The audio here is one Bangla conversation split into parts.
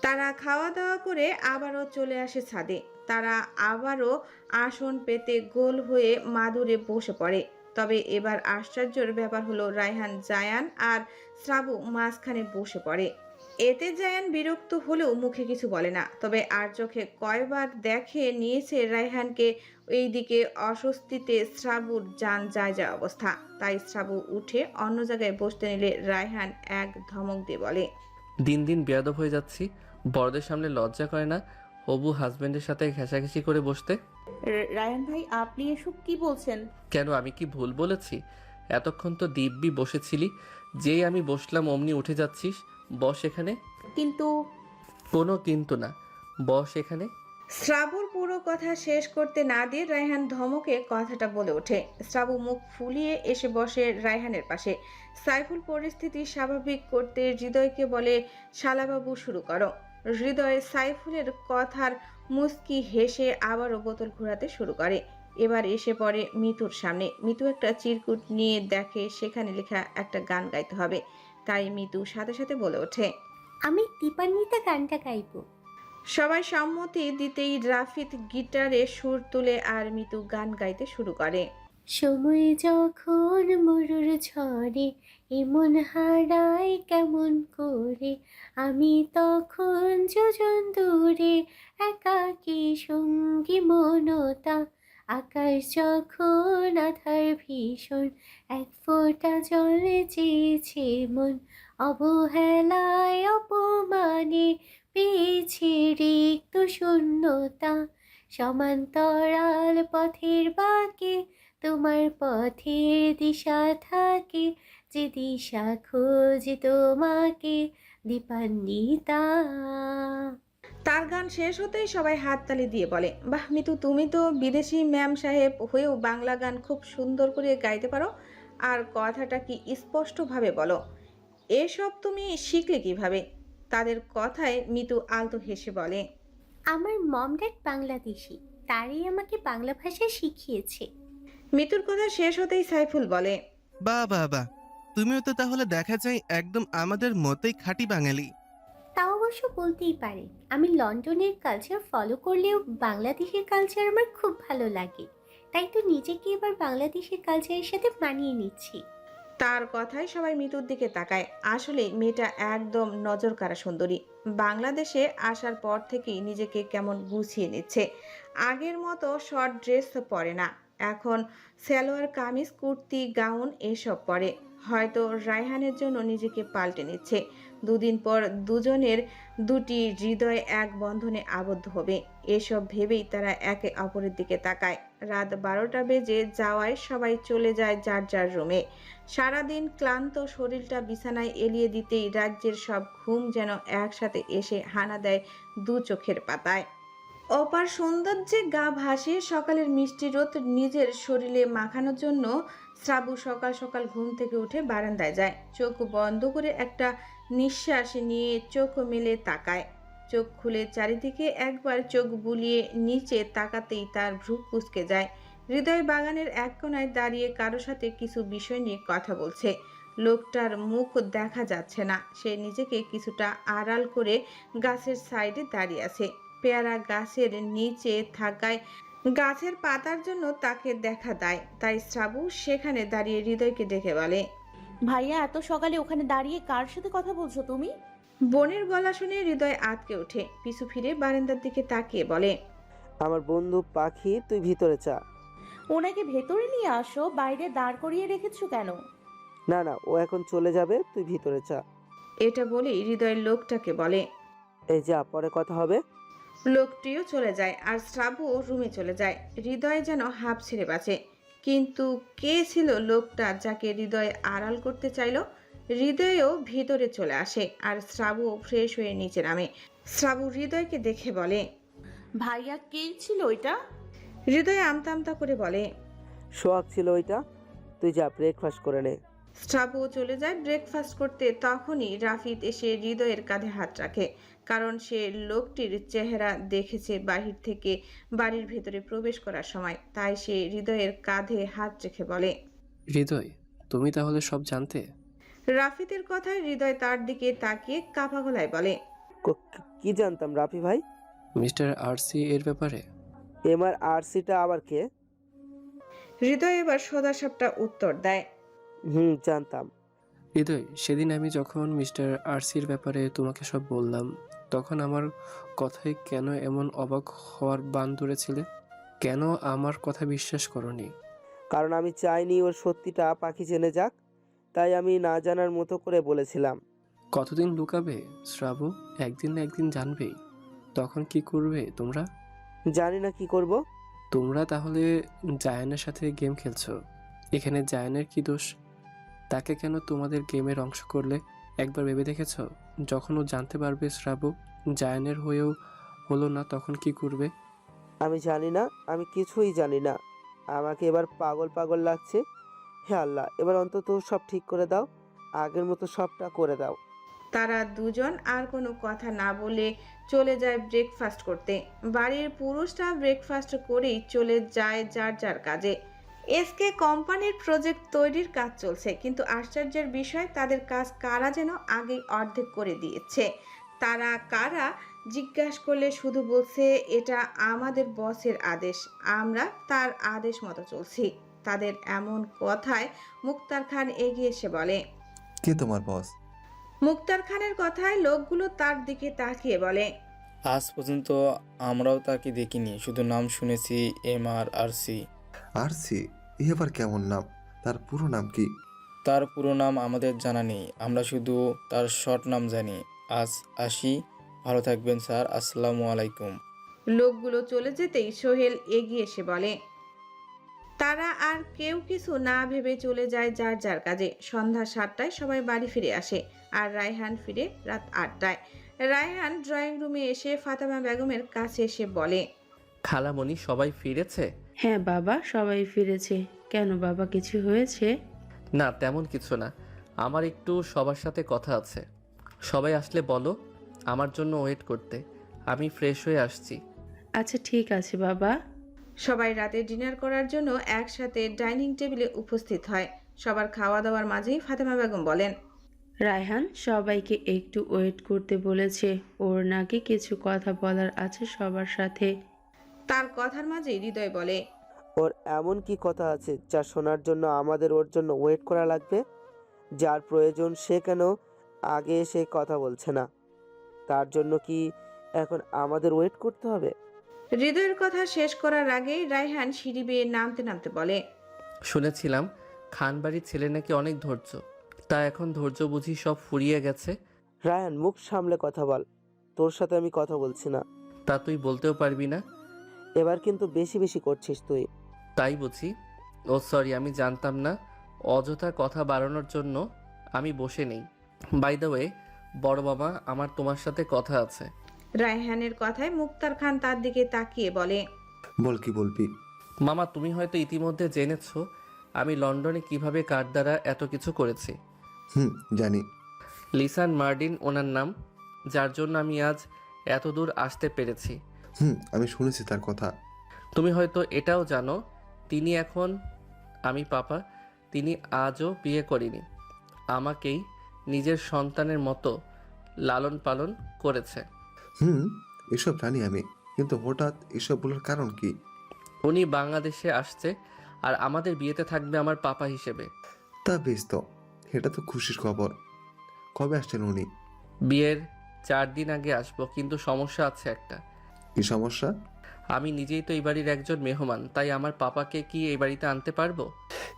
তারা খাওয়া দাওয়া করে আবারও চলে আসে ছাদে। তারা আবারও আসন পেতে গোল হয়ে মাদুরে বসে পড়ে। তবে এবার আশ্চর্যের ব্যাপার হলো রায়হান, জায়ান আর শ্রাবু মাঝখানে বসে পড়ে। এতে জায়ান বিরক্ত হলেও মুখে কিছু বলে না। তবে আর চোখে কয়বার দেখে নিয়েছে রায়হানকে। এইদিকে অস্বস্তিতে শ্রাবুর জান যায় যায় অবস্থা। তাই শ্রাবু উঠে অন্য জায়গায় বসতে নিলে রায়হান এক ধমক দিয়ে বলে, দিন দিন বেয়াদব হয়ে যাচ্ছি। বড়দের সামনে লজ্জা করে না হবু হাজবেন্ডের সাথে ঘেঁষাঘেঁষি করে বসতে? রায়ান ভাই, আপনি এসব কি বলছেন? কেন, আমি কি ভুল বলেছি? এতক্ষণ তো দিব্যি বসেছিলি, যেই আমি বসলাম অমনি উঠে যাচ্ছিস। বস এখানে। কিন্তু কোনো কিন্তু না, বস এখানে। শ্রাবুর পুরো কথা শেষ করতে না দিয়ে রায়হান ধমকে কথাটা বলে ওঠে। শ্রাবু মুখ ফুলিয়ে এসে বসে রায়হানের পাশে। সাইফুল পরিস্থিতি স্বাভাবিক করতে হৃদয়কে বলে, শালাবাবু শুরু করো। হৃদয় সাইফুলের কথার মুস্কি হেসে আবারও বোতল ঘোরাতে শুরু করে। এবার এসে পড়ে মিতুর সামনে। মিতু একটা চিরকুট নিয়ে দেখে সেখানে লেখা একটা গান গাইতে হবে। তাই মিতু সাথে সাথে বলে ওঠে, আমি দীপান্বিতা গানটা গাইবো। সবাই সম্মতি দিতেই রাফিদ গিটারে সুর তুলে আর মিতু গান গাইতে শুরু করে। সময় যখন মরুর ঝড়ে এমন হারাই কেমন করে, আমি তখন যোজন দূরে একাকী সঙ্গী মনতা, আকাশ যখন আধার ভীষণ এক ফোঁটা জলে চেয়েছে মন, অবহেলায় অপমানে পেয়েছে রিক্ত শূন্যতা, সমান্তরাল পথের বাঁকে তোমার পথের দিশা থাকে, যে দিশা খোঁজে তোমাকে দীপান্বিতা। তার গান শেষ হতেই সবাই হাততালি দিয়ে বলে, বাহ মিতু, তুমি তো বিদেশি ম্যাম সাহেব হয়েও বাংলা গান খুব সুন্দর করে গাইতে পারো। আর কথাটা কি স্পষ্টভাবে বলো। এসব তুমি শিখলে কিভাবে? তাদের কথায় মিতু আলতো হেসে বলে, আমার মম ড্যাড বাংলাদেশি, তারই আমাকে বাংলা ভাষা শিখিয়েছে। মিতুর কথা শেষ হতেই সাইফুল বলে, বাহ বাহ বাহ, তুমিও তো তাহলে দেখা যায় একদম আমাদের মতোই খাঁটি বাঙালি। তাও অবশ্য বলতেই পারে, আমি লন্ডনের কালচার ফলো করলেও বাংলাদেশের কালচার আমার খুব ভালো লাগে, তাই তো নিজেকে এবার বাংলাদেশের কালচারের সাথে মানিয়ে নিচ্ছি। তার কথায় সবাই মিতুর দিকে তাকায়। আসলে মেয়েটা একদম নজর কাড়া সুন্দরী। বাংলাদেশে আসার পর থেকেই নিজেকে কেমন গুছিয়ে নিচ্ছে। আগের মতো শর্ট ড্রেস পরে না, এখন সালোয়ার কামিজ, কুর্তি, গাউন এসব পরে। হয়তো রায়হানের জন্য নিজেকে পাল্টে নিচ্ছে। দুদিন পর দুজনের দুটি হৃদয় এক বন্ধনে আবদ্ধ হবে। এসব ভেবেই তারা একে অপরের দিকে তাকায়। রাত 12টা বেজে যাওয়ায় সবাই চলে যায় যার যার রুমে। সারাদিন ক্লান্ত শরীরটা বিছানায় এলিয়ে দিতেই রাজ্যের সব ঘুম যেন একসাথে এসে হানা দেয় দু চোখের পাতায়। অপার সৌন্দর্যে গা ভাসিয়ে সকালের মিষ্টি রোদ নিজের শরীরে মাখানোর জন্য শ্রাবু সকাল সকাল ঘুম থেকে উঠে বারান্দায় যায়। চোখ বন্ধ করে একটা নিঃশ্বাস নিয়ে চোখ মেলে তাকায়। চোখ খুলে চারিদিকে একবার চোখ বুলিয়ে নিচে তাকাতেই তার ভ্রু কুঁচকে যায়। হৃদয় বাগানের এক কোণায় দাঁড়িয়ে কারো সাথে কিছু বিষয় নিয়ে কথা বলছে। লোকটার মুখ দেখা যাচ্ছে না। সে নিজেকে কিছুটা আড়াল করে গাছের সাইডে দাঁড়িয়ে আছে। পেয়ারা গাছের নিচে থাকায় গাছের পাতার জন্য তাকে দেখা দেয়। তাই শ্রাবু সেখানে দাঁড়িয়ে হৃদয়কে ডেকে বলে, ভাইয়া, এত সকালে ওখানে দাঁড়িয়ে কার সাথে কথা বলছো তুমি? বোনের গলা শুনে হৃদয় আঁতকে ওঠে। পিছু ফিরে বারান্দার দিকে তাকিয়ে বলে, আমার বন্ধু পাখি, তুই ভিতরে চা। ওনাকে ভেতরে নিয়ে আসো, বাইরে দাঁড় করিয়ে রেখেছো কেন? না না, ও এখন চলে যাবে, তুই ভিতরে চা। এটা বলেই হৃদয়ের লোকটাকে বলে। এই যা, পরে কথা হবে। লোকটিও চলে যায় আর শ্রাবুও রুমে চলে যায়। হৃদয় যেন হাঁপ ছেড়ে বাঁচে। কিন্তু কে ছিল লোকটা যাকে হৃদয় আড়াল করতে চাইলো? হৃদয়ও ভিতরে চলে আসে আর শ্রাবুও ফ্রেশ হয়ে নিচে নামে। শ্রাবু হৃদয়কে দেখে বলে, ভাইয়া, কে ছিল ওইটা? হৃদয় আমতা আমতা করে বলে, সোহাগ ছিল ওইটা, তুই যা ব্রেকফাস্ট করে নে। শ্রাবু চলে যায় ব্রেকফাস্ট করতে। তখনই রাফিদ এসে হৃদয়ের কাঁধে হাত রাখে। কারণ সে লোকটির চেহারা দেখেছে বাহির থেকে বাড়ির ভেতরে প্রবেশ করার সময়। তাই সে হৃদয়ের কাঁধে হাত রেখে বলে, হৃদয়, তুমি তাহলে সব জানতে? রাফিদের কথায় হৃদয় তার দিকে তাকিয়ে কাঁপা গলায় বলে, কি জানতাম রাফি ভাই? মিস্টার আরসি এর ব্যাপারে? MRRCটা আবার কে? হৃদয় এবার সোজাসাপটা উত্তর দেয়। জানতাম। হৃদয়, সেদিন আমি যখন মিস্টার আরসির ব্যাপারে তোমাকে সব বললাম, তখন আমার কথায় কেন এমন অবাক হওয়ার বান ধরেছিলে? কেন আমার কথা বিশ্বাস করনি? কারণ আমি চাইনি ওর সত্যিটা পাখি জেনে যাক, তাই আমি না জানার মতো করে বলেছিলাম। কতদিন লুকাবে শ্রাবু? একদিন না একদিন জানবেই। তখন কি করবে তোমরা? জানি না কি করব। তোমরা তাহলে জায়ানের সাথে গেম খেলছো। এখানে জায়ানের কি দোষ? তাকে কেন তোমাদের গেমের অংশ করলে? একবার ভেবে দেখেছো, যখন ও জানতে পারবে শ্রাবু জায়ানের হয়েও হলো না, তখন কি করবে? আমি জানি না, আমি কিছুই জানি না। আমাকে এবার পাগল পাগল লাগছে। হে আল্লাহ, এবার অন্তত সব ঠিক করে দাও, আগের মতো সবটা করে দাও। তারা দুজন আর কোনো কথা না বলে চলে যায় ব্রেকফাস্ট করতে। বাড়ির পুরুষরা ব্রেকফাস্ট করেই চলে যায় যার যার কাজে। এসকে কোম্পানির প্রজেক্ট তৈরির কাজ চলছে, কিন্তু আশ্চর্যের বিষয় তাদের কাজ কারা যেন আগেই অর্ধেক করে দিয়েছে। তারা কারা জিজ্ঞাসা করলে শুধু বলছে, এটা আমাদের বসের আদেশ, আমরা তার আদেশ মতো চলছি। তাদের এমন কথায় মুক্তার খান এগিয়ে এসে বলে। কে তোমার বস? মুক্তার খানের কথায় লোকগুলো তার দিকে তাকিয়ে বলে। আজ পর্যন্ত আমরাও তাকে দেখিনি, শুধু নাম শুনেছি MRRC। আরসি? এ আবার কেমন নাম? তার পুরো নাম কি? তার পুরো নাম আমাদের জানা নেই, আমরা শুধু তার শর্ট নাম জানি। আজ আসি, ভালো থাকবেন স্যার, আসসালামু আলাইকুম। লোকগুলো চলে যেতেই সোহেল এগিয়ে এসে বলে। তারা আর কেউ কিছু না ভেবে চলে যায় যার যার কাজে। সন্ধ্যা 7টায় সবাই বাড়ি ফিরে আসে, আর রায়হান ফিরে রাত 8টায়। রায়হান ড্রয়িং রুমে এসে ফাতেমা বেগমের কাছে এসে বলে। খালামণি সবাই ফিরেছে? হ্যাঁ বাবা, সবাই ফিরেছে। কেন বাবা, কিছু হয়েছে? না, তেমন কিছু না। আমার একটু সবার সাথে কথা আছে। সবাই আসলে বলো, আমার জন্য ওয়েট করতে। আমি ফ্রেশ হয়ে আসছি। আচ্ছা ঠিক আছে বাবা। সবাই রাতে ডিনার করার জন্য একসাথে ডাইনিং টেবিলে উপস্থিত হয়। সবার খাওয়া দাওয়ার মাঝেই ফাতেমা বেগম বলেন। রায়হান সবাইকে একটু ওয়েট করতে বলেছে, ওর নাকি কিছু কথা বলার আছে সবার সাথে। তার কথার মাঝেই হৃদয় বলে। ওর এমন কি কথা আছে যা শোনার জন্য আমাদের ওর জন্য ওয়েট করা লাগবে? যার প্রয়োজন সে কেন আগে এসে কথা বলছে না? তার জন্য কি এখন আমাদের ওয়েট করতে হবে? হৃদয়ের কথা শেষ করার আগেই রায়হান সিঁড়ি বেয়ে নামতে নামতে বলে। শুনেছিলাম খানবাড়ির ছেলে নাকি অনেক ধৈর্য, তা এখন ধৈর্য বুঝি সব ফুরিয়ে গেছে? রায়ান, মুখ সামলে কথা বল, তোর সাথে আমি কথা বলছি না। তা তুই বলতেও পারবি না? এবার কিন্তু বেশি বেশি করছিস তুই। তাই বুঝি? ও সরি, আমি জানতাম না। অযথা কথা বাড়ানোর জন্য আমি বসে নেই। বাই দ্য ওয়ে, বড় মামা, আমার তোমার সাথে কথা আছে। রায়হানের কথায় মুক্তার খান তার দিকে তাকিয়ে বলে। বল, কি বলবি? মামা, তুমি হয়তো ইতিমধ্যে জেনেছো আমি লন্ডনে কিভাবে কার দ্বারা এত কিছু করেছি। জানি। লিসান মার্ডিন ওনার নাম, যার জন্য আমি আজ এত দূর আসতে পেরেছি। আমি শুনেছি তার কথা। তুমি হয়তো এটাও জানো তিনি এখন, আমি পাপা, তিনি আজও বিয়ে করেনি। আমাকেই নিজের সন্তানের মতো লালন পালন করেছে। এসব জানি আমি, কিন্তু হঠাৎ এসব বলার কারণ কি? উনি বাংলাদেশে আসছে, আর আমাদের বিয়েতে থাকবে আমার পাপা হিসেবে। তা বেশ তো, এটা তো খুশির খবর। কবে আসছেন উনি? বিয়ের 4 দিন আগে আসবো, কিন্তু সমস্যা আছে একটা। কি সমস্যা? আমি নিজেই তো এই বাড়ির একজন মেহমান, তাই আমার পাপাকে কি এই বাড়িতে আনতে পারবো?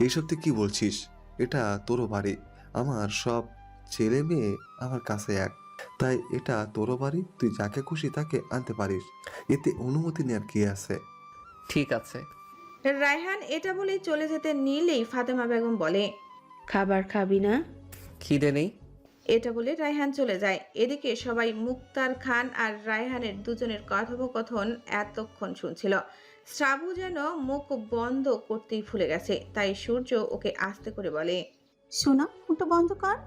এইসব তুই কি বলছিস? এটা তোরও বাড়ি। আমার সব ছেলে মেয়ে আমার কাছে এক, তাই এটা তোরও বাড়ি। তুই যাকে খুশি তাকে আনতে পারিস, এতে অনুমতি নেওয়ার কি আছে? ঠিক আছে। রায়হান এটা বলেই চলে যেতে নিলেই ফাতেমা বেগম বলে। খাবার খাবি না? খিদে নেই। এটা বলে রায়হান চলে যায়। এদিকে সবাই মুক্তার খান আর রায়হানের দুজনের কথোপকথন এতক্ষণ শুনছিল। শ্রাবু যেন মুখ বন্ধ করতেই ভুলে গেছে, তাই সূর্য ওকে আস্তে করে বলে। শোনা, মুখটা বন্ধ কর।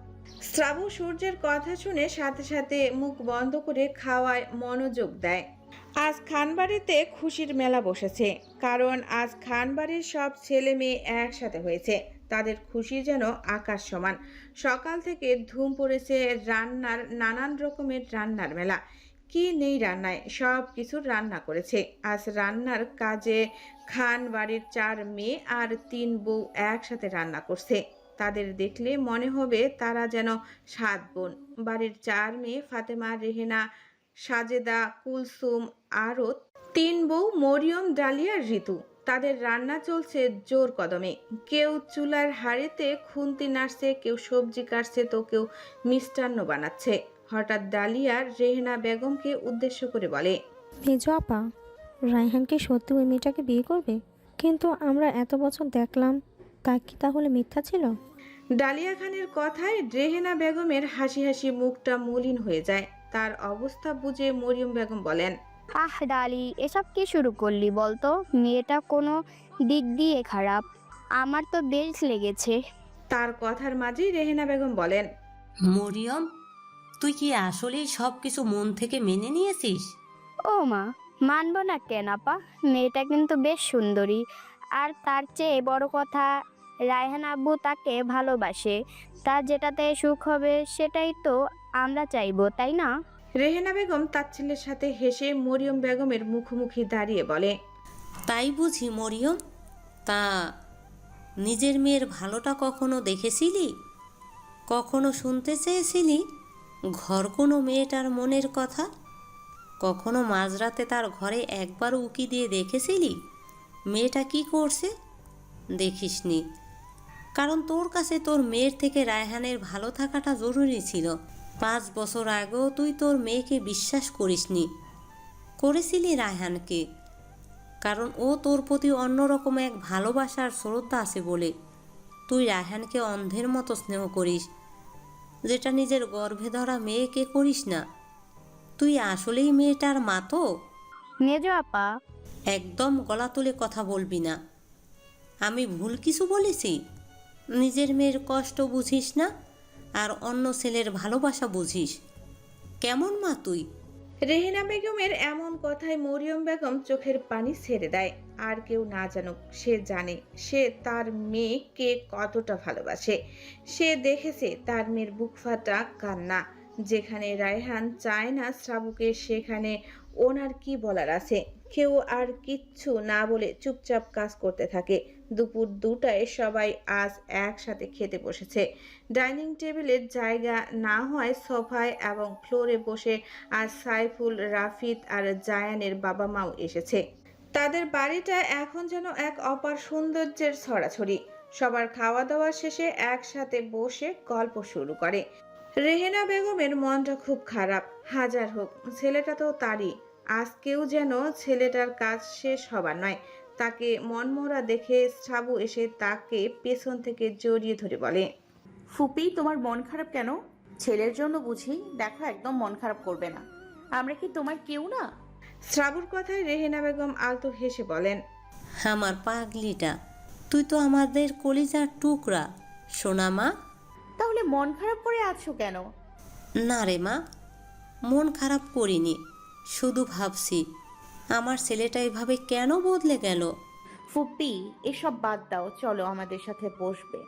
শ্রাবু সূর্যের কথা শুনে সাথে সাথে মুখ বন্ধ করে খাওয়ায় মনোযোগ দেয়। আজ খানবাড়িতে খুশির মেলা বসেছে, কারণ আজ খানবাড়ির সব ছেলে মেয়ে একসাথে হয়েছে। তাদের খুশি যেন আকাশ সমান। সকাল থেকে ধুম পড়েছে রান্নার, নানান রকমের রান্নার মেলা। কি নেই রান্নায়, সব কিছু রান্না করেছে। আজ রান্নার কাজে খান বাড়ির 4 মেয়ে আর 3 বউ একসাথে রান্না করছে। তাদের দেখলে মনে হবে তারা যেন 7 বোন। বাড়ির 4 মেয়ে ফাতেমা, রেহেনা, সাজেদা, কুলসুম আরও 3 বউ মরিয়ম, ডালিয়া, ঋতু। তাদের রান্না চলছে জোর কদমে। কেউ চুলার হাঁড়িতে খুন্তি নাড়ছে, কেউ সবজি কাটছে, তো কেউ মিষ্টান্ন বানাচ্ছে। হঠাৎ ডালিয়া রেহেনা বেগমকে উদ্দেশ্য করে বলে, মেজো আপা, রায়হান কি সত্যি ওই মেয়েটাকে বিয়ে করবে? কিন্তু আমরা এত বছর দেখলাম, তা কি তাহলে মিথ্যা ছিল? ডালিয়া খানের কথায় রেহেনা বেগমের হাসি হাসি মুখটা মলিন হয়ে যায়। তার অবস্থা বুঝে মরিয়ম বেগম বলেন, আহ ডালি, এসব কি শুরু করলি বলতো? মেয়েটা কোনো দিক দিয়ে খারাপ? আমার তো বেশ লেগেছে। তার কথার মাঝেই রেহেনা বেগম বলেন, মরিয়ম, তুই কি আসলেই সব কিছু মন থেকে মেনে নিয়েছিস? ও মা, মানব না কেন আপা? মেয়েটা কিন্তু বেশ সুন্দরী। আর তার চেয়ে বড় কথা, রায়হান আব্বু তাকে ভালোবাসে। তার যেটাতে সুখ হবে সেটাই তো আমরা চাইবো, তাই না? রেহেনা বেগম তাচ্ছিল্যের সাথে হেসে মরিয়ম বেগমের মুখোমুখি দাঁড়িয়ে বলে, তাই বুঝি মরিয়ম? তা নিজের মেয়ের ভালোটা কখনো দেখেছিলি? কখনো শুনতে চেয়েছিলি ঘর কোনো মেয়েটার মনের কথা? কখনো মাঝরাতে তার ঘরে একবার উকি দিয়ে দেখেছিলি মেয়েটা কি করছে? দেখিসনি, কারণ তোর কাছে তোর মেয়ের থেকে রায়হানের ভালো থাকাটা জরুরি ছিল। 5 বছর আগেও তুই তোর মেয়েকে বিশ্বাস করিসনি, করেছিলি রায়হানকে, কারণ ও তোর প্রতি অন্যরকম এক ভালোবাসার শ্রদ্ধা আছে বলে তুই রায়হানকে অন্ধের মতো স্নেহ করিস, যেটা নিজের গর্ভে ধরা মেয়েকে করিস না। তুই আসলেই মেয়েটার মা তো? মেজো আপা, একদম গলা তুলে কথা বলবি না। আমি ভুল কিছু বলেছি? নিজের মেয়ের কষ্ট বুঝিস না আর অন্য ছেলের ভালোবাসা বুঝিস? কেমন মা তুই? রেহেনা বেগমের এমন কথায় মরিয়ম বেগম চোখের পানি ছেড়ে দেয়। আর কেউ না জানুক, সে জানে সে তার মেয়েকে কতটা ভালোবাসে। সে দেখেছে তার মেয়ের বুক ফাটা কান্না। যেখানে রায়হান চায় না শ্রাবুকে, সেখানে ওনার কি বলার আছে? কেউ আর কিচ্ছু না বলে চুপচাপ কাজ করতে থাকে। দুপুর 2টায় সবাই আজ একসাথে খেতে বসেছে। ডাইনিং টেবিলের জায়গা না হয় সোফায় এবং ফ্লোরে বসে আর সাইফুল, রাফিদ আর জায়ানের বাবা মাও এসেছে। তাদের বাড়িটা এখন যেন এক অপার সৌন্দর্যের ছড়াছড়ি। সবার খাওয়া দাওয়া শেষে একসাথে বসে গল্প শুরু করে। রেহেনা বেগমের মনটা খুব খারাপ। হাজার হোক, ছেলেটা তো তারই। আজকেও যেন ছেলেটার কাজ শেষ হবার নয়। তাকে মনমরা দেখে সাবু এসে তাকে পেছন থেকে জড়িয়ে ধরে বলে, ফুপি, তোমার মন খারাপ কেন? ছেলের জন্য বুঝি? দেখো, একদম মন খারাপ করবে না। আমরা কি তোমার কেউ না? শ্রাবুর কথায় রেহেনা বেগম আলতো হেসে বলেন, আমার পাগলিটা, তুই তো আমাদের কলিজার টুকরা, সোনা মা। তাহলে মন খারাপ করে আছো কেন? না রে মা, মন খারাপ করিনি, শুধু ভাবছি আমার ছেলেটা এভাবে কেন বদলে গেল। ফুপি, এসব বাদ দাও, চলো আমাদের সাথে বসবে।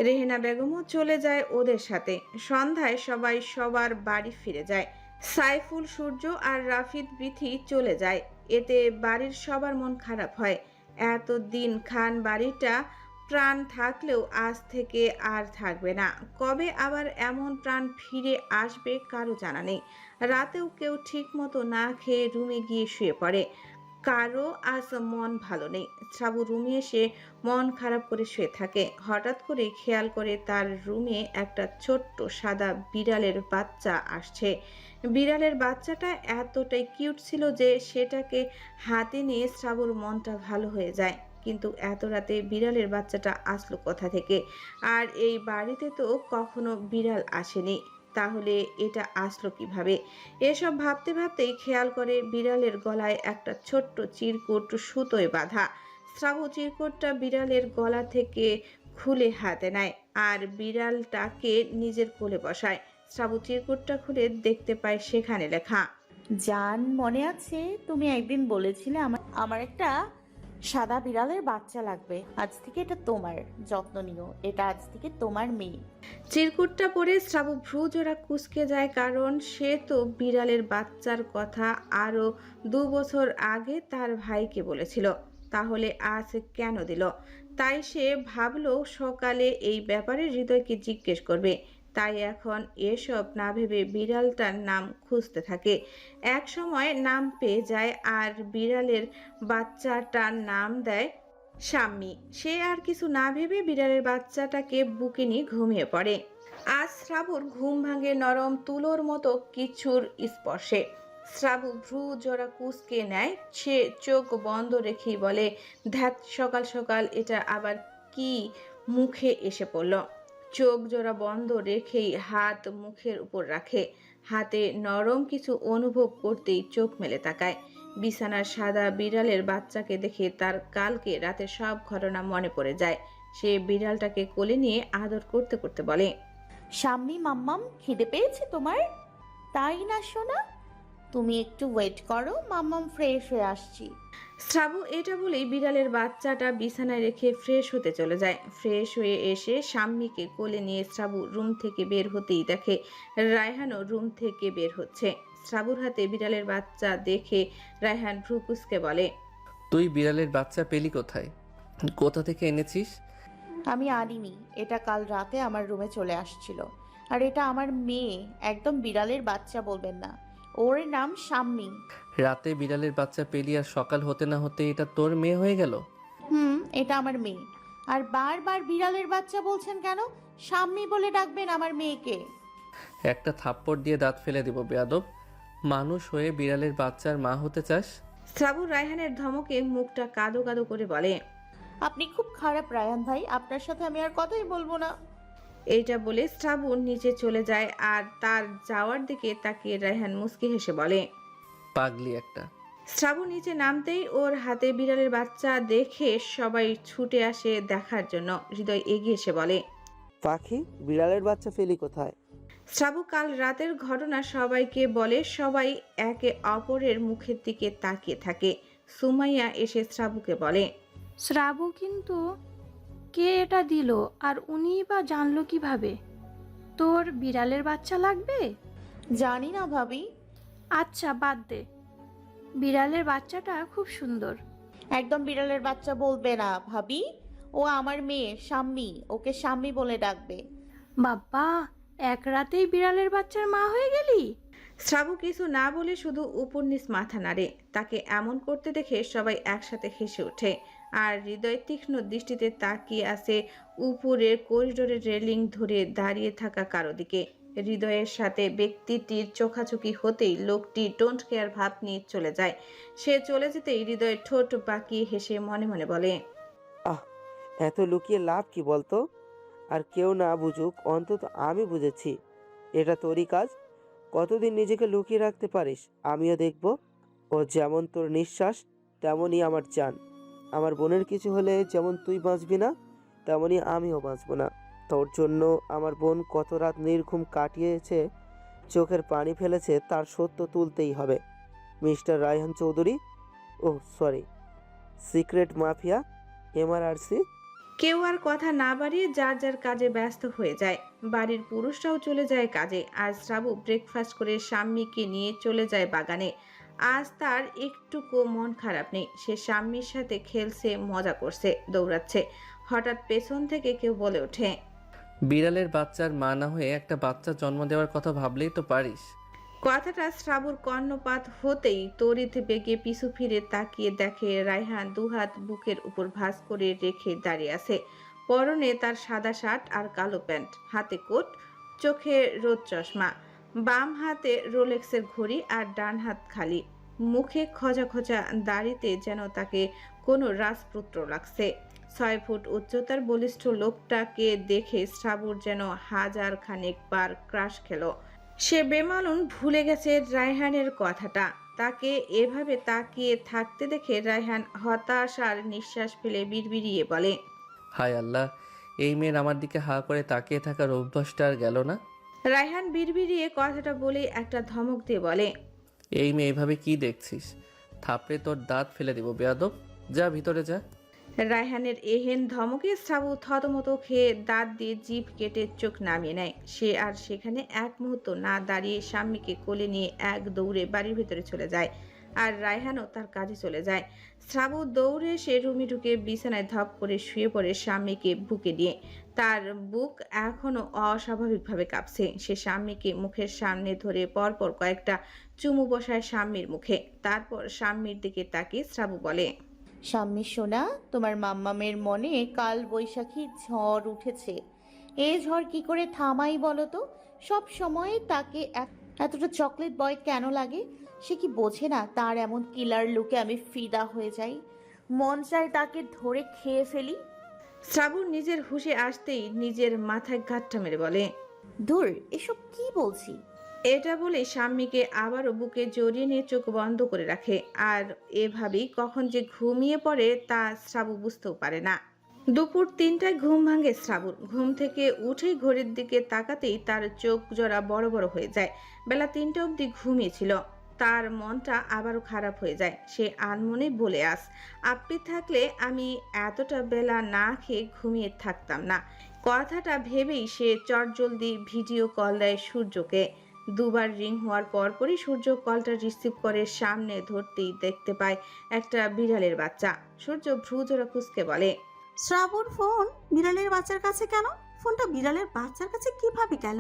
রেহেনা বেগমও চলে যায় ওদের সাথে। সন্ধ্যায় সবাই সবার বাড়ি ফিরে যায়। সাইফুল, সূর্য আর রাফিদ, বিথি চলে যায়। এতে বাড়ির সবার মন খারাপ হয়। এতদিন খান বাড়িটা প্রাণ থাকলেও আজ থেকে আর থাকবে না। কবে আবার এমন প্রাণ ফিরে আসবে কারো জানা নেই। রাতেও কেউ ঠিক মতো না খেয়ে রুমে গিয়ে শুয়ে পড়ে। কারো আজ মন ভালো নেই। শ্রাবু রুমে এসে মন খারাপ করে শুয়ে থাকে। হঠাৎ করে খেয়াল করে তার রুমে একটা ছোট্ট সাদা বিড়ালের বাচ্চা আসছে। বিড়ালের বাচ্চাটা এতটাই কিউট ছিল যে সেটাকে হাতে নিয়ে শ্রাবুর মনটা ভালো হয়ে যায়। কিন্তু এত রাতে বিড়ালের বাচ্চাটা আসলো কোথা থেকে? আর এই বাড়িতে তো কখনো বিড়াল আসেনি, তাহলে এটা আসলো কিভাবে? এসব ভাবতে ভাবতেই খেয়াল করে বিড়ালের গলায় একটা ছোট্ট চিরকুট সুতোয় বাঁধা। শ্রাবু চিরকুটটা বিড়ালের গলা থেকে খুলে হাতে নেয় আর বিড়ালটাকে নিজের কোলে বসায়। শ্রাবু চিরকুটটা খুলে দেখতে পায় সেখানে লেখা, জান, মনে আছে তুমি একদিন বলেছিলে আমার একটা সাদা বিড়ালের বাচ্চা লাগবে, আজ থেকে এটা তোমার, যত্ন নিও, এটা আজ থেকে তোমার মেয়ে। চিরকুটটা পরে শ্রাবু ভ্রু জোড়া কুঁচকে যায়, কারণ সে তো বিড়ালের বাচ্চার কথা আরো 2 বছর আগে তার ভাইকে বলেছিল, তাহলে আজ কেন দিল? তাই সে ভাবলো সকালে এই ব্যাপারে হৃদয়কে জিজ্ঞেস করবে। তাই এখন এসব না ভেবে বিড়ালটার নাম খুঁজতে থাকে। এক সময় নাম পেয়ে যায় আর বিড়ালের বাচ্চাটার নাম দেয় শাম্মী। সে আর কিছু না ভেবে বিড়ালের বাচ্চাটাকে বুকে নিয়ে ঘুমিয়ে পড়ে। আজ শ্রাবুর ঘুম ভাঙে নরম তুলোর মতো কিছুর স্পর্শে। শ্রাবু ভ্রু জোড়া কুঁচকে নেয়, সে চোখ বন্ধ রেখেই বলে, ধ্যাত, সকাল সকাল এটা আবার কি মুখে এসে পড়ল। চোখ জোড়া বন্ধ রেখেই হাত মুখের উপর রাখে। হাতে নরম কিছু অনুভব করতেই চোখ মেলে তাকায়। বিছানার সাদা বিড়ালের বাচ্চাকে দেখে তার কালকে রাতে সব ঘটনা মনে পড়ে যায়। সে বিড়ালটাকে কোলে নিয়ে আদর করতে করতে বলে, শাম্মী মাম্মাম, খিদে পেয়েছে তোমার? তাই না সোনা, তুমি একটু ওয়েট করো, মাম্মাম ফ্রেশ হয়ে আসছি। শ্রাবু এটা বলেই বিড়ালের বাচ্চাটা বিছানায় রেখে ফ্রেশ হতে চলে যায়। ফ্রেশ হয়ে এসে শাম্মীকে কোলে নিয়ে শ্রাবু রুম থেকে বের হতেই দেখে রায়হানও রুম থেকে বের হচ্ছে। শ্রাবুর হাতে বিড়ালের বাচ্চা দেখে রায়হান ভ্রু কুঁচকে বলে, তুই বিড়ালের বাচ্চা পেলি কোথায়? কোথা থেকে এনেছিস? আমি আনিনি, এটা কাল রাতে আমার রুমে চলে আসছিল। আর এটা আমার মেয়ে, একদম বিড়ালের বাচ্চা বলবেন না, ওর নাম শাম্মী। রাতে বিড়ালের বাচ্চা পেলি আর সকাল হতে না হতে এটা তোর মেয়ে হয়ে গেল? এটা আমার মেয়ে। আর বারবার বিড়ালের বাচ্চা বলছেন কেন? শাম্মী বলে ডাকবেন আমার মেয়েকে। একটা থাপ্পড় দিয়ে দাঁত ফেলে দিব বেয়াদব। মানুষ হয়ে বিড়ালের বাচ্চার মা হতে চাস? শ্রাবু রায়হানের ধমকে মুখটা কাদো কাদো করে বলে, আপনি খুব খারাপ রায়ান ভাই, আপনার সাথে আমি আর কথাই বলবো না। এইটা বলে শ্রাবু নিচে চলে যায় আর তার যাওয়ার দিকে তাকিয়ে রায়হান মুচকি হেসে বলে, পাগলি একটা। শ্রাবু নিচে নামতেই ওর হাতে বিড়ালের বাচ্চা দেখে সবাই ছুটে আসে দেখার জন্য। হৃদয় এগিয়ে এসে বলে, পাখি, বিড়ালের বাচ্চা ফেলি কোথায়? শ্রাবু কাল রাতের ঘটনা সবাইকে বলে। সবাই একে অপরের মুখের দিকে তাকিয়ে থাকে। সুমাইয়া এসে শ্রাবুকে বলে, শ্রাবু, কিন্তু কে এটা দিল আর উনিই বা জানলো কিভাবে? তোর বিড়ালের বাচ্চা লাগবে? জানি না ভাবি। আচ্ছা বাদ দে, বিড়ালের বাচ্চাটা খুব সুন্দর। একদম বিড়ালের বাচ্চা বলবে না ভাবি, ও আমার মেয়ে শাম্মী, ওকে শাম্মী বলে ডাকবে। বাবা, এক রাতেই বিড়ালের বাচ্চার মা হয়ে গেলি? শ্রাবু কিছু না বলে শুধু উপর নিচ মাথা নাড়ে। তাকে এমন করতে দেখে সবাই একসাথে হেসে ওঠে। আর হৃদয় তীক্ষ্ণ দৃষ্টিতে তাকিয়ে আছে উপরের করিডোরের রেলিং ধরে দাঁড়িয়ে থাকা কারো দিকে। হৃদয়ের সাথে ব্যক্তিটির চোখাচোখি হতেই লোকটি ডোন্ট কেয়ার ভাব নিয়ে চলে যায়। সে চলে যেতেই হৃদয় ঠোঁট বাঁকিয়ে হেসে মনে মনে বলে, আহ, এত লুকিয়ে লাভ কি বলতো? আর কেউ না বুঝুক, অন্তত আমি বুঝেছি এটা তোরই কাজ। কতদিন নিজেকে লুকিয়ে রাখতে পারিস আমিও দেখব। ও যেমন তোর নিঃশ্বাস, তেমনই আমার জান। আমার বোনের কিছু হলে যেমন তুই বাঁচবি না, তেমনই আমিও বাঁচব না। তোর জন্য আমার বোন কত রাত নির্ঘুম কাটিয়েছে, চোখের পানি ফেলেছে, তার সত্য তুলতেই হবে। মিস্টার রায়হান চৌধুরী, ও সরি, সিক্রেট মাফিয়া, এমআরআরসি। কেউ আর কথা না বাড়িয়ে যার যার কাজে ব্যস্ত হয়ে যায়। বাড়ির পুরুষরাও চলে যায় কাজে। আজ শ্রাবু ব্রেকফাস্ট করে শাম্মীকে নিয়ে চলে যায় বাগানে। আজ তার একটুকু মন খারাপ নেই। সে শাম্মীর সাথে খেলছে, মজা করছে, দৌড়াচ্ছে। হঠাৎ পেছন থেকে কেউ বলে ওঠে, বিড়ালের বাচ্চার মা না হয়ে একটা বাচ্চা জন্ম দেওয়ার কথা ভাবলেই তো পারিস। কথাটা শ্রাবুর কর্ণপাত হতেই তড়িৎ বেগে পিছু ফিরে তাকিয়ে দেখে রায়হান দুহাত বুকের উপর ভাঁজ করে রেখে দাঁড়িয়ে আছে। পরনে তার সাদা শার্ট আর কালো প্যান্ট, হাতে কোট, চোখে রোদ চশমা, বাম হাতে রোলেক্সের ঘড়ি আর ডান হাত খালি। মুখে খোঁজা খোঁজা দাড়িতে যেন তাকে কোনো রাজপুত্র লাগছে। 6 ফুট উচ্চতার বলিষ্ঠ লোকটাকে দেখে শ্রাবুর যেন হাজার খানেক বার ক্রাশ খেলো। সে বেমালুম ভুলে গেছে রায়হানের কথাটা। তাকে এভাবে তাকিয়ে থাকতে দেখে রায়হান হতাশার নিঃশ্বাস ফেলে বিড়বিড়িয়ে বলে, হায় আল্লাহ, এই মেয়ের আমার দিকে হা করে তাকিয়ে থাকার অভ্যাসটা আর গেল না। রায়হান বিড়বিড়িয়ে কথাটা বলে একটা ধমক দিয়ে বলে, এই মেয়ে এভাবে কি দেখছিস? থাপড়ে তোর দাঁত ফেলে দিব বেয়াদব। যা ভিতরে যা। রায়হানের এহেন ধমকে শ্রাবু থতমত খেয়ে দাঁত দিয়ে জিভ কেটে চোখ নামিয়ে নেয়। সে আর সেখানে এক মুহূর্ত না দাঁড়িয়ে স্বামীকে কোলে নিয়ে এক দৌড়ে বাড়ির ভেতরে চলে যায়। আর রায়হানও তার কাজে চলে যায়। শ্রাবু দৌড়ে সে রুমে ঢুকে বিছানায় ধপ করে শুয়ে পড়ে স্বামীকে বুকে নিয়ে। তার বুক এখনো অস্বাভাবিকভাবে কাঁপছে। সে স্বামীকে মুখের সামনে ধরে পরপর কয়েকটা চুমু বসায় স্বামীর মুখে। তারপর স্বামীর দিকে তাকিয়ে শ্রাবু বলে, স্বামী সোনা, তোমার মাম্মামের মনে কাল বৈশাখী ঝড় উঠেছে। এই ঝড় কি করে থামাই বলো তো? সব সময় তাকে এতটা চকলেট বয় কেন লাগে? সে কি বোঝে না তার এমন কিলার লুকে আমি ফিদা হয়ে যাই? মন চায় তাকে ধরে খেয়ে ফেলি। শ্রাবণ নিজের হুঁশে আসতেই নিজের মাথায় গাঁটটা মেরে বলে, ধুর, এসব কি বলছি? এটা বলে স্বামীকে আবারও বুকে জড়িয়ে নিয়ে চোখ বন্ধ করে রাখে। আর এভাবেই কখন যে ঘুমিয়ে পড়ে তা শ্রাবু বুঝতেও পারে না। দুপুর 3টায় ঘুম ভাঙে শ্রাবুর। ঘুম থেকে উঠেই ঘড়ির দিকে তাকাতেই তার চোখ জোড়া বড় বড় হয়ে যায়। বেলা 3টা অবধি ঘুমিয়েছিল। তার মনটা আবারও খারাপ হয়ে যায়। সে আনমনে বলে আপনি থাকলে আমি এতটা বেলা না খেয়ে ঘুমিয়ে থাকতাম না। কথাটা ভেবেই সে চটজলদি ভিডিও কল দেয় সূর্যকে। দুবার রিং হওয়ার পরপরই সূর্য কলটা রিসিভ করে। সামনে ধরতেই দেখতে পায় একটা বিড়ালের বাচ্চা। সূর্য ভ্রুজোড়া কুঁচকে বলে, শ্রাবণ ফোন বিড়ালের বাচ্চার কাছে কেন? ফোনটা বিড়ালের বাচ্চার কাছে কিভাবে গেল?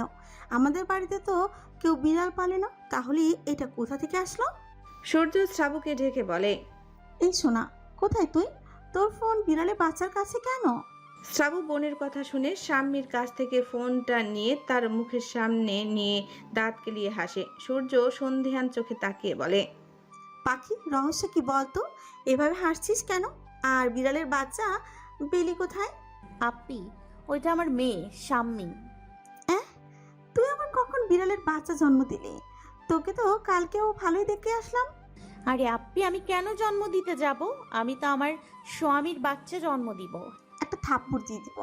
আমাদের বাড়িতে তো কেউ বিড়াল পালে না, তাহলে এটা কোথা থেকে আসলো? সূর্য শ্রাবুকে ঢেকে বলে, এই শোনা, কোথায় তুই? তোর ফোন বিড়ালের বাচ্চার কাছে কেন? শ্রাবু বোনের কথা শুনে স্বামীর কাছ থেকে ফোনটা নিয়ে তার মুখের সামনে নিয়ে দাঁত কেলিয়ে হাসে। সূর্য সন্ধিহান চোখে তাকিয়ে বলে, পাখি, রহস্য কি বলতো? এভাবে হাসছিস কেন? আর বিড়ালের বাচ্চা বেলি কোথায়? আপনি, ওইটা আমার মেয়ে শাম্মী। তুই আবার কখন বিড়ালের বাচ্চা জন্ম দিলি? তোকে তো কালকেও ভালোই দেখে আসলাম। আরে আপনি, আমি কেন জন্ম দিতে যাব? আমি তো আমার স্বামীর বাচ্চা জন্ম দিব। একটা থাপ্পড় দিয়ে দিব।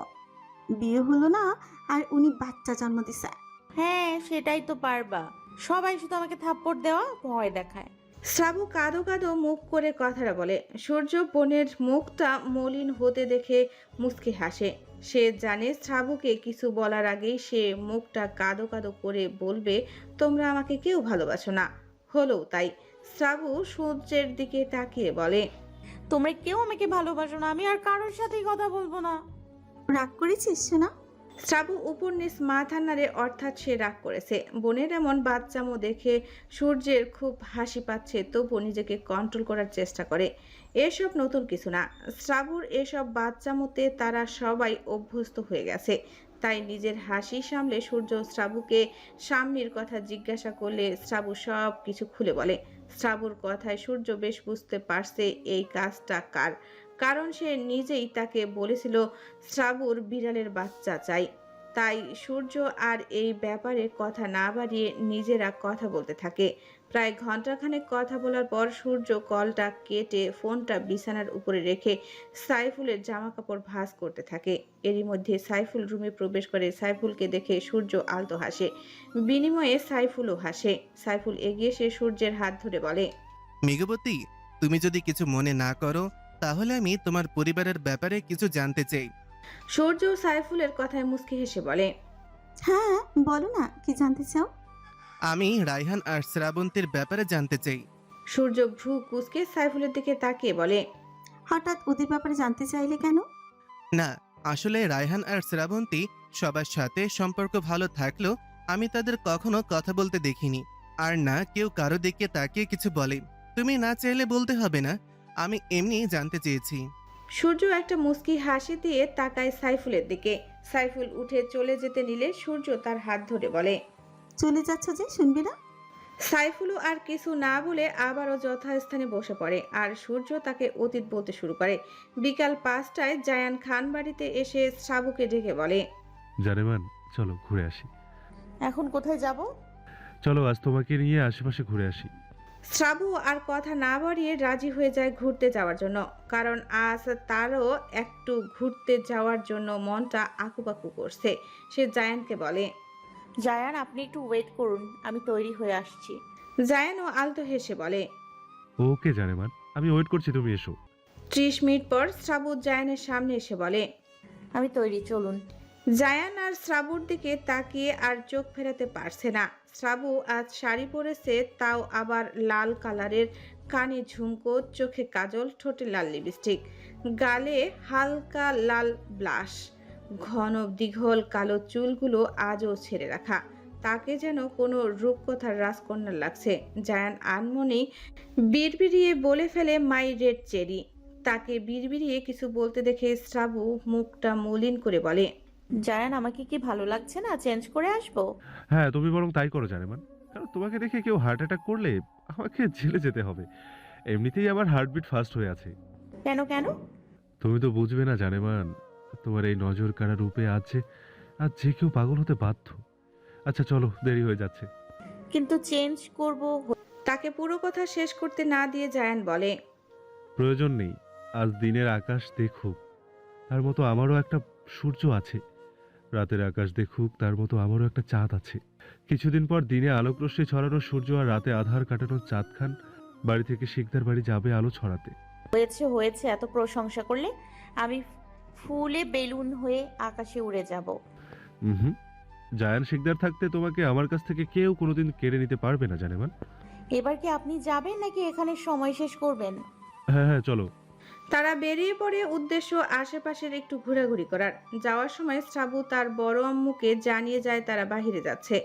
বিয়ে হলো না আর উনি বাচ্চা জন্ম দিছে। হ্যাঁ, সেটাই তো পারবা। সবাই শুধু আমাকে থাপ্পড় দেওয়া ভয় দেখায়। শ্রাবু কাঁদো কাঁদো মুখ করে কথাটা বলে। সূর্য বোনের মুখটা মলিন হতে দেখে মুচকি হাসে। সে জানে শ্রাবুকে কিছু বলার আগেই সে মুখটা কাঁদো কাঁদো করে বলবে, তোমরা আমাকে কেউ ভালোবাসো না। হলো তাই। শ্রাবু সূর্যের দিকে তাকিয়ে বলে, তোমরা কেউ আমাকে ভালোবাসো না, আমি আর কারোর সাথেই কথা বলবো না। রাগ করেছিস না? শ্রাবু উপর নিচ মাথা নাড়ে, অর্থাৎ সে রাগ করেছে। বোনের এমন বাচ্চামো দেখে সূর্যের খুব হাসি পাচ্ছে, তবু নিজেকে কন্ট্রোল করার চেষ্টা করে। এসব নতুন কিছু না। শ্রাবুর এসব বাচ্চামোতে তারা সবাই অভ্যস্ত হয়ে গেছে। তাই নিজের হাসি সামলে সূর্য শ্রাবুকে স্বামীর কথা জিজ্ঞাসা করলে শ্রাবু সব কিছু খুলে বলে। শ্রাবুর কথায় সূর্য বেশ বুঝতে পারছে এই কাজটা কার। কারণ সে নিজেই তাকে বলেছিল শ্রাবুর বিড়ালের বাচ্চা চাই। তাই সূর্য আর এই ব্যাপারে কথা না বাড়িয়ে নিজেরা কথা বলতে থাকে। প্রায় ঘন্টাখানেক কথা বলার পর সূর্য কলটা কেটে ফোনটা বিছানার উপরে রেখে সাইফুলের জামা কাপড় ভাঁজ করতে থাকে। এরই মধ্যে সাইফুল রুমে প্রবেশ করে। সাইফুলকে দেখে সূর্য আলতো হাসে। বিনিময়ে সাইফুলও হাসে। সাইফুল এগিয়ে এসে সূর্যের হাত ধরে বলে, মেঘবতী, তুমি যদি কিছু মনে না করো তাহলে আমি তোমার পরিবারের ব্যাপারে কিছু জানতে চাই। সূর্য সাইফুলের কথায় মুচকি হেসে বলে, হ্যাঁ বলো না, কি জানতে চাও? আমি রায়হান আর শ্রাবন্তীর ব্যাপারে জানতে চাই। সূর্য ভ্রু কুঁচকে সাইফুলের দিকে তাকিয়ে বলে, হঠাৎ ওদের ব্যাপারে জানতে চাইলে কেন? না, আসলে রায়হান আর শ্রাবন্তী সবার সাথে সম্পর্ক ভালো থাকলেও আমি তাদের কখনো কথা বলতে দেখিনি। আর না কেউ কারো দিকে তাকিয়ে কিছু বলে। তুমি না চাইলে বলতে হবে না, আমি এমনি জানতে চেয়েছি। সূর্য একটা মুচকি হাসি দিয়ে তাকায় সাইফুলের দিকে। সাইফুল উঠে চলে যেতে নিলে সূর্য তার হাত ধরে বলে, চলে যাচ্ছ যে, শুনবি না? সাইফুলও আর কিছু না বলে আবারও যথাস্থানে বসে পড়ে। আর সূর্য তাকে অতীত বলতে শুরু করে। বিকাল 5টায় জায়ান খান বাড়িতে এসে শ্রাবুকে ডেকে বলে, জানেমান, চলো ঘুরে আসি। এখন কোথায় যাব? চলো আজ তোমাকে নিয়ে আশেপাশে ঘুরে আসি। শ্রাবু আর কথা না বাড়িয়ে রাজি হয়ে যায় ঘুরতে যাওয়ার জন্য। কারণ আজ তারও একটু ঘুরতে যাওয়ার জন্য মনটা আকুপাকু করছে। সে জায়ানকে বলে, জায়ান, আপনি একটু ওয়েট করুন, আমি তৈরি হয়ে আসছি। জায়ানও আলতো হেসে বলে, ওকে জানেমান, আমি ওয়েট করছি, তুমি এসো। 30 মিনিট পর শ্রাবু জায়ানের সামনে এসে বলে, আমি তৈরি, চলুন। জায়ান আর শ্রাবুর দিকে তাকিয়ে আর চোখ ফেরাতে পারছে না। শ্রাবু আজ শাড়ি পরেছে, তাও আবার লাল কালারের, কানে ঝুমকো, চোখে কাজল, ঠোঁটে লাল লিপস্টিক, গালে হালকা লাল ব্লাশ, ঘন দীঘল কালো চুলগুলো আজও ছেড়ে রাখা। তাকে যেন কোনো রূপকথার রাজকন্যা লাগছে। জায়ান আনমনি বিড়বিড়িয়ে বলে ফেলে, মাই রেড চেরি। তাকে বিড়বিড়িয়ে কিছু বলতে দেখে শ্রাবু মুখটা মলিন করে বলে, জায়ান, আমাকে কি ভালো লাগছে না? চেঞ্জ করে আসবো? হ্যাঁ, তুমি বরং তাই করো জানেমান। কারণ তোমাকে দেখে কেউ হার্ট অ্যাটাক করলে আমাকে জেলে যেতে হবে। এমনিতেই আমার হার্টবিট ফাস্ট হয়ে আছে। কেন কেন? তুমি তো বুঝবে না জানেমান, তোমার এই নজর কাড়া রূপে আজ যে কেউ পাগল হতে বাধ্য। আচ্ছা চলো, দেরি হয়ে যাচ্ছে। কিন্তু চেঞ্জ করব। তাকে পুরো কথা শেষ করতে না দিয়ে জায়ান বলে, প্রয়োজন নেই। আজ দিনের আকাশ দেখুক, তার মতো আমারও একটা সূর্য আছে। রাতের আকাশ দেখুক, তার মতো আমারও একটা চাঁদ আছে। কিছুদিন পর দিনে আলোকরশ্মি ছড়ানো সূর্য আর রাতে আধার কাটানো চাঁদ খান বাড়ি থেকে শিকদার বাড়ি যাবে আলো ছড়াতে। হয়েছে হয়েছে, এত প্রশংসা করলে আমি ফুলে বেলুন হয়ে আকাশে উড়ে যাব। হুম, জায়ান শিকদার থাকতে তোমাকে আমার কাছ থেকে কেউ কোনোদিন কেড়ে নিতে পারবে না জানেমান। এবার কি আপনি যাবেন নাকি এখানে সময় শেষ করবেন? হ্যাঁ হ্যাঁ, চলো। তারা বেরিয়ে পড়ে, উদ্দেশ্য আশেপাশের একটু ঘোরাঘুরি করার। যাওয়ার সময় শ্রাবু তার বড় আম্মুকে জানিয়ে যায় তারা বাইরে যাচ্ছে।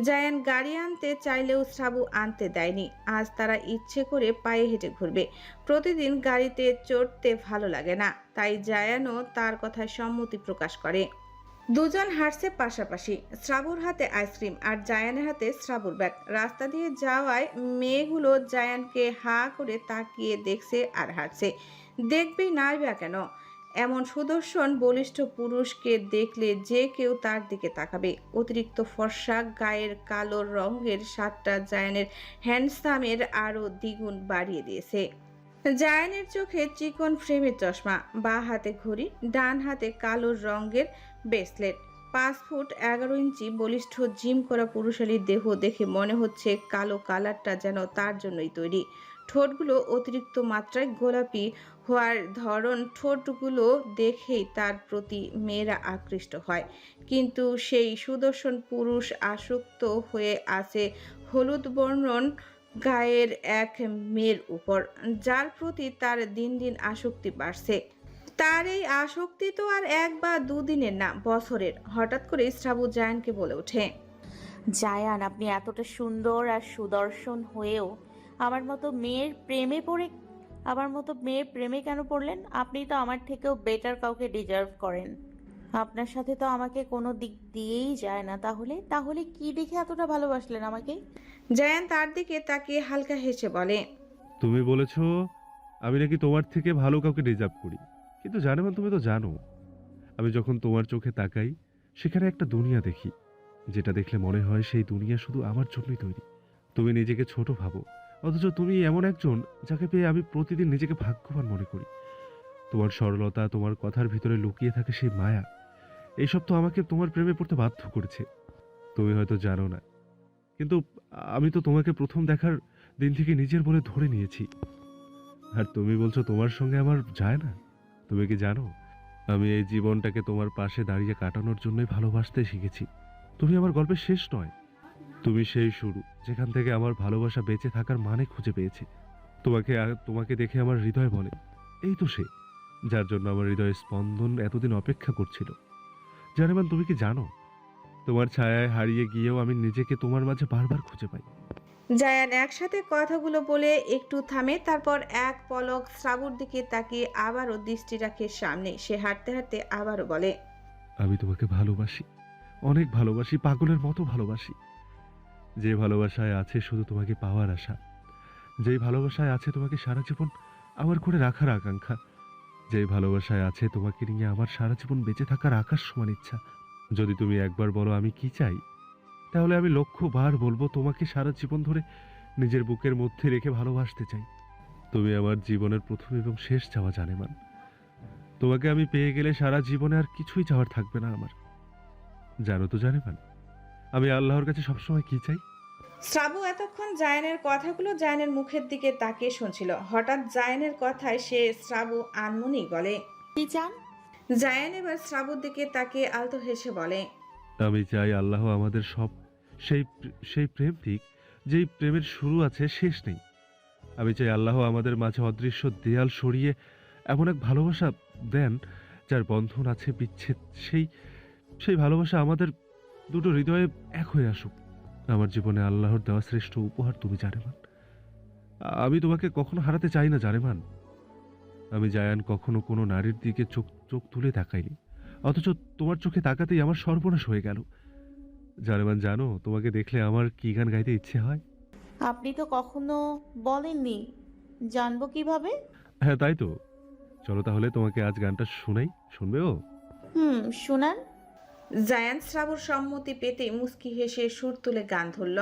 জায়ান গাড়ি আনতে চাইলেও শ্রাবু আনতে দেয়নি। আজ তারা ইচ্ছে করে পায়ে হেঁটে ঘুরবে। প্রতিদিন গাড়িতে চড়তে ভালো লাগে না, তাই জায়ানও তার কথায় সম্মতি প্রকাশ করে। দুজন হাঁটছে পাশাপাশি, শ্রাবুর হাতে আইসক্রিম আর জায়ানের হাতে শ্রাবুর ব্যাগ। রাস্তা দিয়ে যাওয়ায় মেয়েগুলো জায়ানকে হা করে তাকিয়ে দেখছে আর হাঁটছে। দেখবেই নাই বা কেন? এমন সুদর্শন বলিষ্ঠ পুরুষকে দেখলে যে কেউ তার দিকে তাকাবে। অতিরিক্ত ফর্সা, গায়ের কালো রঙের শার্টটা জায়ানের হ্যান্ডসামের আরও দ্বিগুণ বাড়িয়ে দিয়েছে। জায়ানের চোখে চিকন ফ্রেমের চশমা, বাঁ হাতে ঘড়ি, ডান হাতে কালো রঙের ব্রেসলেট। 5 ফুট 11 ইঞ্চি বলিষ্ঠ জিম করা পুরুষালী দেহ দেখে মনে হচ্ছে কালো কালারটা যেন তার জন্যই তৈরি। ঠোঁটগুলো অতিরিক্ত মাত্রায় গোলাপি হওয়ার ধরন, ঠোঁটগুলো দেখেই তার প্রতি মেয়েরা আকৃষ্ট হয়। কিন্তু সেই সুদর্শন পুরুষ আসক্ত হয়ে আছে হলুদ বর্ণন গায়ের এক মেয়ের উপর, যার প্রতি তার দিন দিন আসক্তি বাড়ছে। তার এই আসক্তি তো আর 1 বা 2 দিনের না, বছরের। হঠাৎ করে শ্রাবু জায়ানকে বলে ওঠে, জায়ান, আপনি এতটা সুন্দর আর সুদর্শন হয়েও আমার মতো মেয়ের প্রেমে কেন পড়লেন? আপনি তো আমার থেকেও বেটার কাউকে ডিজার্ভ করেন। আপনার সাথে তো আমাকে কোনো দিক দিয়েই যায় না। তাহলে কি দেখে এতটা ভালোবাসলেন আমাকে? জায়ান তার দিকে তাকিয়ে হালকা হেসে বলে, তুমি বলেছো আমি নাকি তোমার থেকে ভালো কাউকে ডিজার্ভ করি, কিন্তু জানেমান তুমি তো জানো আমি যখন তোমার চোখে তাকাই সেখানে একটা দুনিয়া দেখি, যেটা দেখলে মনে হয় সেই দুনিয়া শুধু আমার জন্যই তৈরি। তুমি নিজেকে ছোট ভাবো, অথচ তুমি এমন একজন যাকে পেয়ে আমি প্রতিদিন নিজেকে ভাগ্যবান মনে করি। তোমার সরলতা, তোমার কথার ভিতরে লুকিয়ে থাকে সেই মায়া, এইসব তো আমাকে তোমার প্রেমে পড়তে বাধ্য করেছে। তুমি হয়তো জানো না, কিন্তু আমি তো তোমাকে প্রথম দেখার দিন থেকে নিজের বলে ধরে নিয়েছি। আর তুমি বলছো তোমার সঙ্গে আমার যায় না। তুমি কি জানো আমি এই জীবনটাকে তোমার পাশে দাঁড়িয়ে কাটানোর জন্যই ভালোবাসতে শিখেছি। তুমি আমার গল্পের শেষ নয়, তুমি সেই শুরু, যেখান থেকে আমার ভালোবাসা বেঁচে থাকার মানে খুঁজে পেয়েছে। তোমাকে দেখে আমার হৃদয় বলে, এই তো সে, যার জন্য আমার হৃদয়ের স্পন্দন এতদিন অপেক্ষা করছিল। জানেমান, তুমি কি জানো তোমার ছায়ায় হারিয়ে গিয়েও আমি নিজেকে তোমার মাঝে বারবার খুঁজে পাই। জায়ান একসাথে কথাগুলো বলে একটু থামে, তারপর এক পলক শ্রাবুর দিকে তাকিয়ে আবারও দৃষ্টি রাখে সামনে। সে হাঁটতে হাঁটতে আবারও বলে, আমি তোমাকে ভালোবাসি, অনেক ভালোবাসি, পাগলের মতো ভালোবাসি। যে ভালোবাসায় আছে শুধু তোমাকে পাওয়ার আশা, যেই ভালোবাসায় আছে তোমাকে সারা জীবন আমার করে রাখার আকাঙ্ক্ষা, যেই ভালোবাসায় আছে তোমাকে নিয়ে আমার সারা জীবন বেঁচে থাকার আকাশ সমান ইচ্ছা। যদি তুমি একবার বলো আমি কি চাই, তাহলে আমি 100 বার বলবো তোমাকে সারা জীবন ধরে নিজের বুকের মধ্যে রেখে ভালোবাসতে চাই। তুমি আমার জীবনের প্রথম এবং শেষ চাওয়া জানেমান। তোমাকে আমি পেয়ে গেলে সারা জীবনে আর কিছুই চাওয়ার থাকবে না আমার। জানো তো জানেমান, আমি আল্লাহর কাছে সবসময় কি চাই? শ্রাবু এতক্ষণ জায়ানের কথাগুলো জায়ানের মুখের দিকে তাকিয়ে শুনছিল। হঠাৎ জায়ানের কথায় সে শ্রাবু আনমনেই বলে, কি চান? জায়ান এবার শ্রাবুর দিকে তাকিয়ে আলতো হেসে বলে, আমি চাই আল্লাহ আমাদের সব সেই প্রেম ঠিক যেই প্রেমের শুরু আছে শেষ নেই। আমি চাই আল্লাহ আমাদের মাঝে অদৃশ্য দেয়াল সরিয়ে এমন এক ভালোবাসা দেন যার বন্ধন আছে বিচ্ছেদ, সেই ভালোবাসা আমাদের দুটো হৃদয়ে এক হয়ে আসুক। আমার জীবনে আল্লাহর দেওয়া শ্রেষ্ঠ উপহার তুমি জানেমান। আমি তোমাকে কখনো হারাতে চাই না জানেমান। আমি জায়ান কখনো কোনো নারীর দিকে চোখ তুলে তাকাইনি, অথচ তোমার চোখে তাকাতেই আমার সর্বনাশ হয়ে গেল। জানেমান, জানো তোমাকে দেখলে আমার কি গান গাইতে ইচ্ছে হয়? আপনি তো কখনো বলেননি, জানবো কিভাবে? হ্যাঁ তাই তো, চলো তাহলে তোমাকে আজ গানটা শোনাই, শুনবে ও? শোনান। জায়ান শ্রাবুর সম্মতি পেতে মুচকি হেসে সুর তুলে গান ধরল।